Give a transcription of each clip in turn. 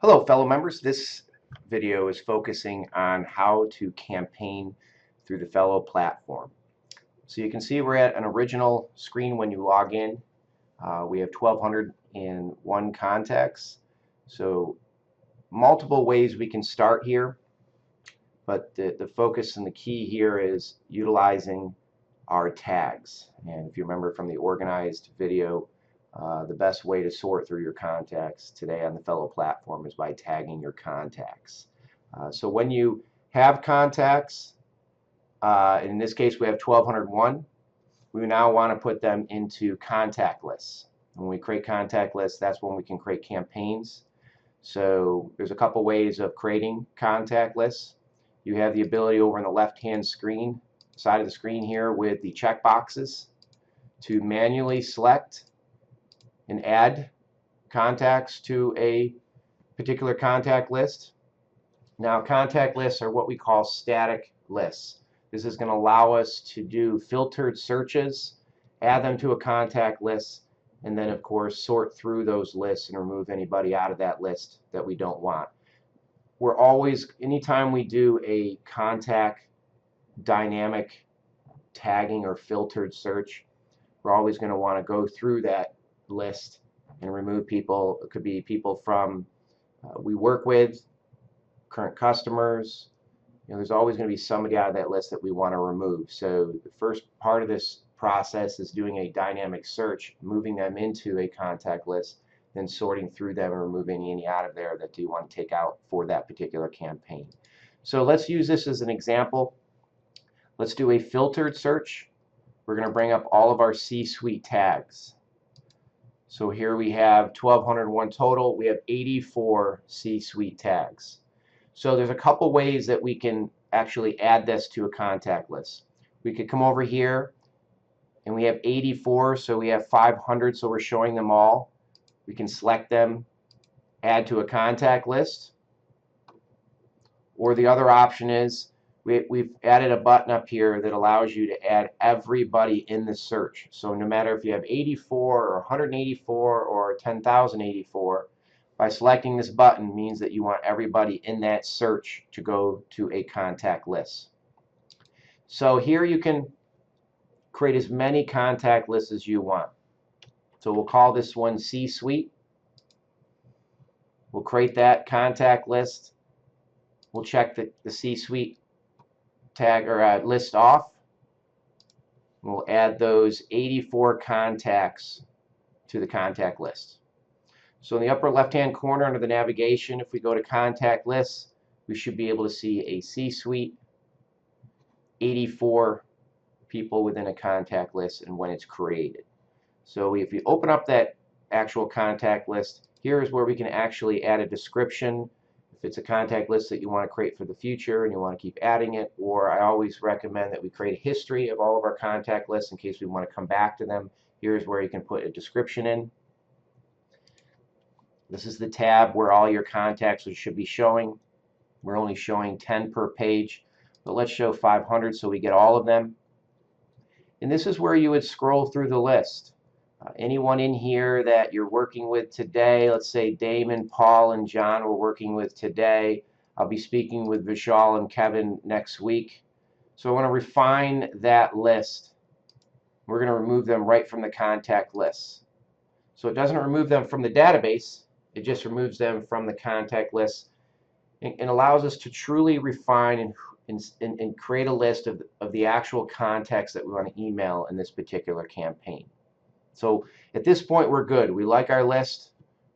Hello, fellow members. This video is focusing on how to campaign through the Phello platform. So you can see we're at an original screen when you log in. We have 1,201 contacts. So multiple ways we can start here, but the focus and the key here is utilizing our tags. And if you remember from the organized video, the best way to sort through your contacts today on the Phello platform is by tagging your contacts. So when you have contacts, in this case we have 1,201, we now want to put them into contact lists. When we create contact lists, that's when we can create campaigns. So there's a couple ways of creating contact lists. You have the ability over on the left-hand side of the screen here with the check boxes to manually select and add contacts to a particular contact list. Now, contact lists are what we call static lists. This is going to allow us to do filtered searches, add them to a contact list, and then of course sort through those lists and remove anybody out of that list that we don't want. We're always, anytime we do a contact dynamic tagging or filtered search, we're always going to want to go through that list and remove people. It could be people from we work with, current customers. There's always going to be somebody out of that list that we want to remove. So the first part of this process is doing a dynamic search, moving them into a contact list, then sorting through them and removing any out of there that you want to take out for that particular campaign. So let's use this as an example. Let's do a filtered search. We're going to bring up all of our C-suite tags. So here we have 1,201 total. We have 84 C-suite tags. So there's a couple ways that we can actually add this to a contact list. We could come over here and we have 84, so we have 500, so we're showing them all. We can select them, add to a contact list. Or the other option is we've added a button up here that allows you to add everybody in the search. So no matter if you have 84 or 184 or 10,084, by selecting this button means that you want everybody in that search to go to a contact list. So here you can create as many contact lists as you want. So we'll call this one C-Suite. We'll create that contact list. We'll check the C-Suite tag or list off. We'll add those 84 contacts to the contact list. So in the upper left hand corner under the navigation, if we go to contact lists, we should be able to see a C-Suite, 84 people within a contact list and when it's created. So if you open up that actual contact list, here is where we can actually add a description. If it's a contact list that you want to create for the future and you want to keep adding it, or I always recommend that we create a history of all of our contact lists in case we want to come back to them. Here's where you can put a description in. This is the tab where all your contacts should be showing. We're only showing 10 per page, but let's show 500 so we get all of them. And this is where you would scroll through the list. Anyone in here that you're working with today, let's say Damon, Paul, and John we're working with today. I'll be speaking with Vishal and Kevin next week. So I want to refine that list. We're going to remove them right from the contact list. So it doesn't remove them from the database, it just removes them from the contact list and allows us to truly refine and create a list of the actual contacts that we want to email in this particular campaign. So at this point we're good. We like our list.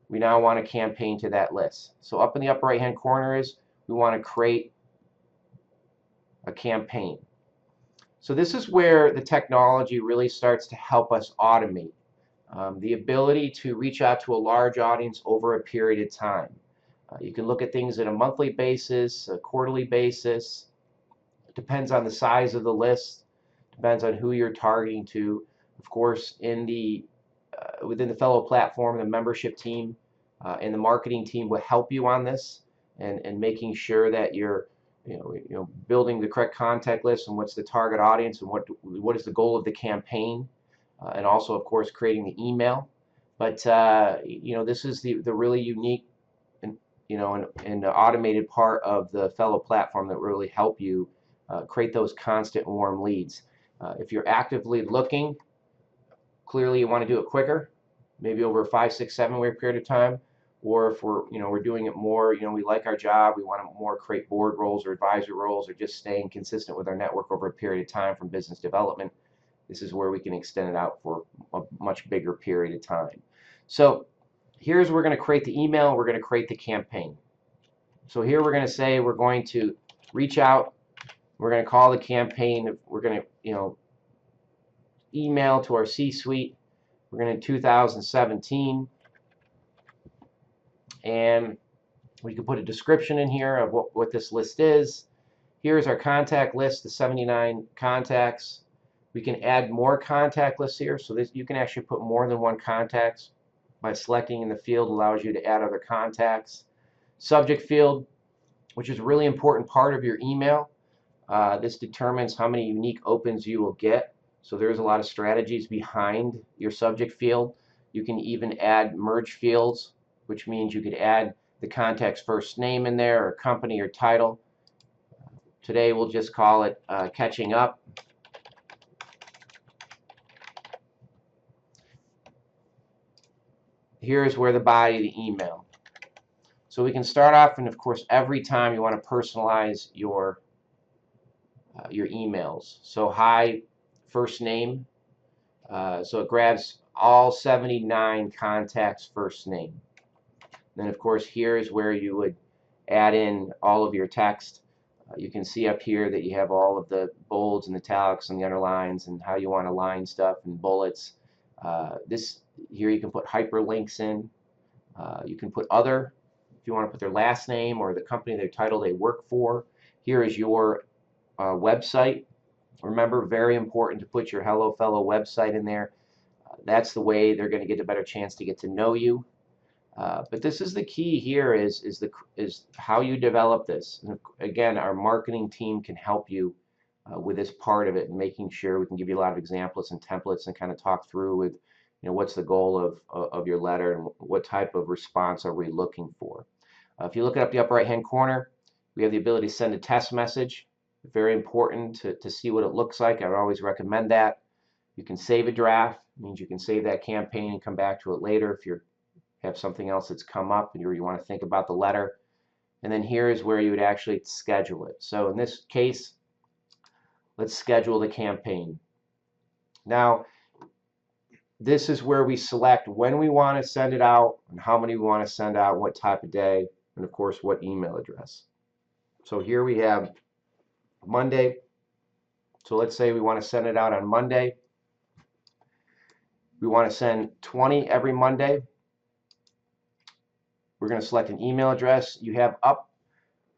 We now want to campaign to that list. So up in the upper right hand corner is we want to create a campaign. So this is where the technology really starts to help us automate the ability to reach out to a large audience over a period of time. You can look at things at a monthly basis, a quarterly basis. It depends on the size of the list, depends on who you're targeting to. Of course, in within the Phello platform, the membership team and the marketing team will help you on this and making sure that you're building the correct contact list and what's the target audience and what is the goal of the campaign, and also of course creating the email. But this is the really unique and the automated part of the Phello platform that really help you create those constant warm leads. If you're actively looking, clearly you want to do it quicker, maybe over a 5, 6, 7 week period of time. Or if we're doing it more, we like our job, we want to more create board roles or advisory roles, or just staying consistent with our network over a period of time from business development. This is where we can extend it out for a much bigger period of time. So here's where we're going to create the email, we're going to create the campaign. So here we're going to say we're going to reach out, we're going to call the campaign, we're going to email to our C-suite, we're going to 2017, and we can put a description in here of what this list is. Here's our contact list, the 79 contacts. We can add more contact lists here, so you can actually put more than one contacts by selecting in the field. Allows you to add other contacts. Subject field, which is a really important part of your email. This determines how many unique opens you will get. So there's a lot of strategies behind your subject field. You can even add merge fields, which means you could add the contact's first name in there, or company or title. Today we'll just call it catching up. Here's where the body of the email. So we can start off, and of course every time you want to personalize your emails. So hi, first name. So it grabs all 79 contacts' first name. Then of course here is where you would add in all of your text. You can see up here that you have all of the bolds and italics and the underlines and how you want to line stuff and bullets. Here you can put hyperlinks in. You can put other, if you want to put their last name or the company, their title they work for. Here is your website. Remember, very important to put your Hello Phello website in there. That's the way they're going to get a better chance to get to know you. But this is the key here is how you develop this. And again, our marketing team can help you with this part of it, and making sure we can give you a lot of examples and templates and kind of talk through with what's the goal of your letter and what type of response are we looking for. If you look up the upper right hand corner, we have the ability to send a test message. Very important to see what it looks like. I would always recommend that. You can save a draft. It means you can save that campaign and come back to it later if you have something else that's come up and you want to think about the letter. And then here is where you would actually schedule it. So in this case, let's schedule the campaign. Now, this is where we select when we want to send it out and how many we want to send out, what type of day, and of course what email address. So here we have Monday. So let's say we want to send it out on Monday. We want to send 20 every Monday. We're going to select an email address. You have up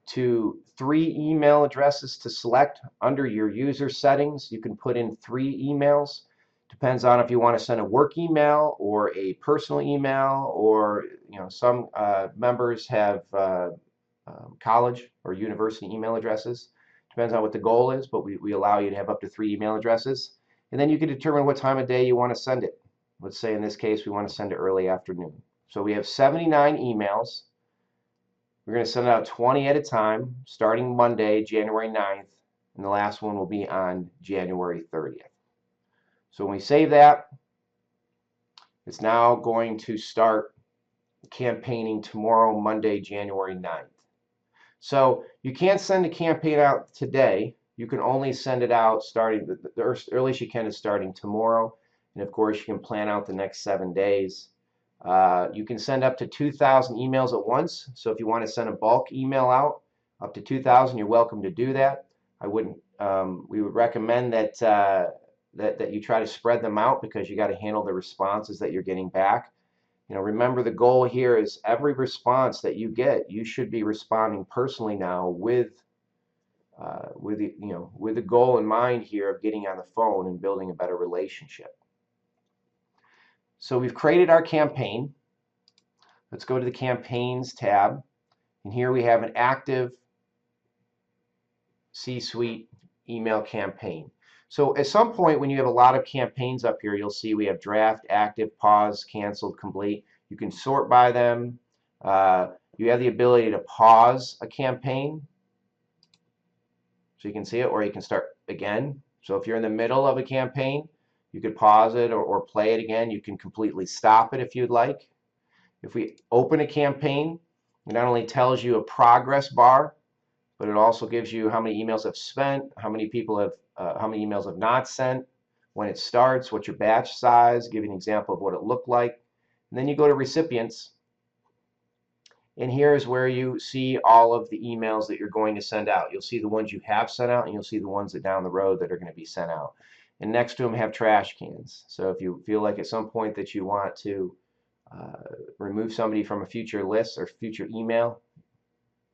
to 3 email addresses to select under your user settings. You can put in 3 emails. Depends on if you want to send a work email or a personal email, or some members have college or university email addresses. Depends on what the goal is, but we allow you to have up to 3 email addresses. And then you can determine what time of day you want to send it. Let's say in this case we want to send it early afternoon. So we have 79 emails. We're going to send out 20 at a time, starting Monday, January 9th, and the last one will be on January 30th. So when we save that, it's now going to start campaigning tomorrow, Monday, January 9th. So you can't send a campaign out today. You can only send it out starting, the earliest you can is starting tomorrow. And of course, you can plan out the next 7 days. You can send up to 2,000 emails at once. So if you want to send a bulk email out up to 2,000, you're welcome to do that. We would recommend that that you try to spread them out, because you got to handle the responses that you're getting back. Remember, the goal here is every response that you get, you should be responding personally now with the goal in mind here of getting on the phone and building a better relationship. So we've created our campaign. Let's go to the Campaigns tab, and here we have an active C-suite email campaign. So at some point when you have a lot of campaigns up here, you'll see we have draft, active, pause, canceled, complete. You can sort by them. You have the ability to pause a campaign, so you can see it, or you can start again. So if you're in the middle of a campaign, you could pause it or play it again. You can completely stop it if you'd like. If we open a campaign, it not only tells you a progress bar, but it also gives you how many emails have spent, how many emails have not sent, when it starts, what's your batch size, give you an example of what it looked like. And then you go to recipients, and here's where you see all of the emails that you're going to send out. You'll see the ones you have sent out, and you'll see the ones that down the road that are going to be sent out. And next to them have trash cans. So if you feel like at some point that you want to remove somebody from a future list or future email,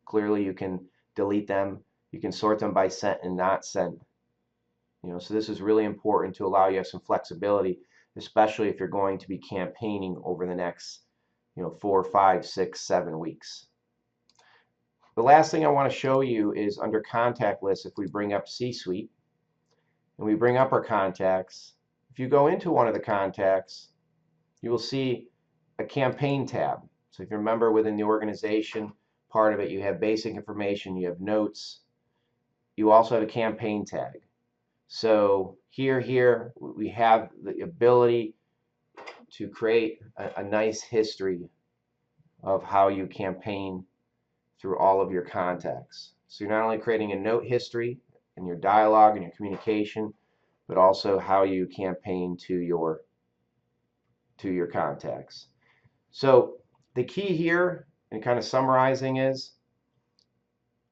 clearly you can delete them. You can sort them by sent and not sent. So this is really important to allow you to have some flexibility, especially if you're going to be campaigning over the next 4, 5, 6, 7 weeks. The last thing I want to show you is under contact lists. If we bring up C-Suite and we bring up our contacts, if you go into one of the contacts, you will see a campaign tab. So if you remember, within the organization part of it, you have basic information, you have notes, you also have a campaign tag. So here we have the ability to create a nice history of how you campaign through all of your contacts. So you're not only creating a note history in your dialogue and your communication, but also how you campaign to your contacts. So the key here, and kind of summarizing, is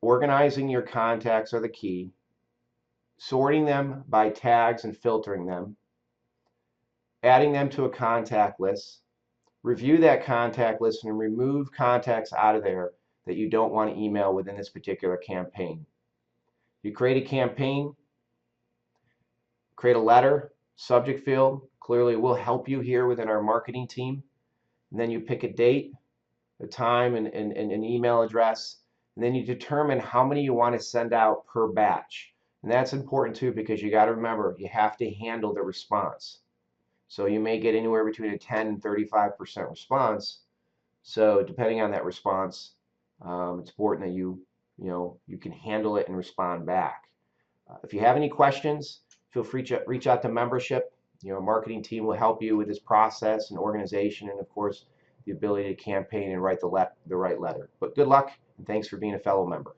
organizing your contacts are the key, sorting them by tags and filtering them, adding them to a contact list, review that contact list and remove contacts out of there that you don't want to email within this particular campaign. You create a campaign, create a letter, subject field, clearly will help you here within our marketing team. And then you pick a date, a time, and an email address, and then you determine how many you want to send out per batch. And that's important too, because you got to remember, you have to handle the response. So you may get anywhere between a 10 and 35% response. So depending on that response, it's important that you can handle it and respond back. If you have any questions, feel free to reach out to membership. A marketing team will help you with this process and organization, and of course the ability to campaign and write the right letter. But good luck, and thanks for being a Phello member.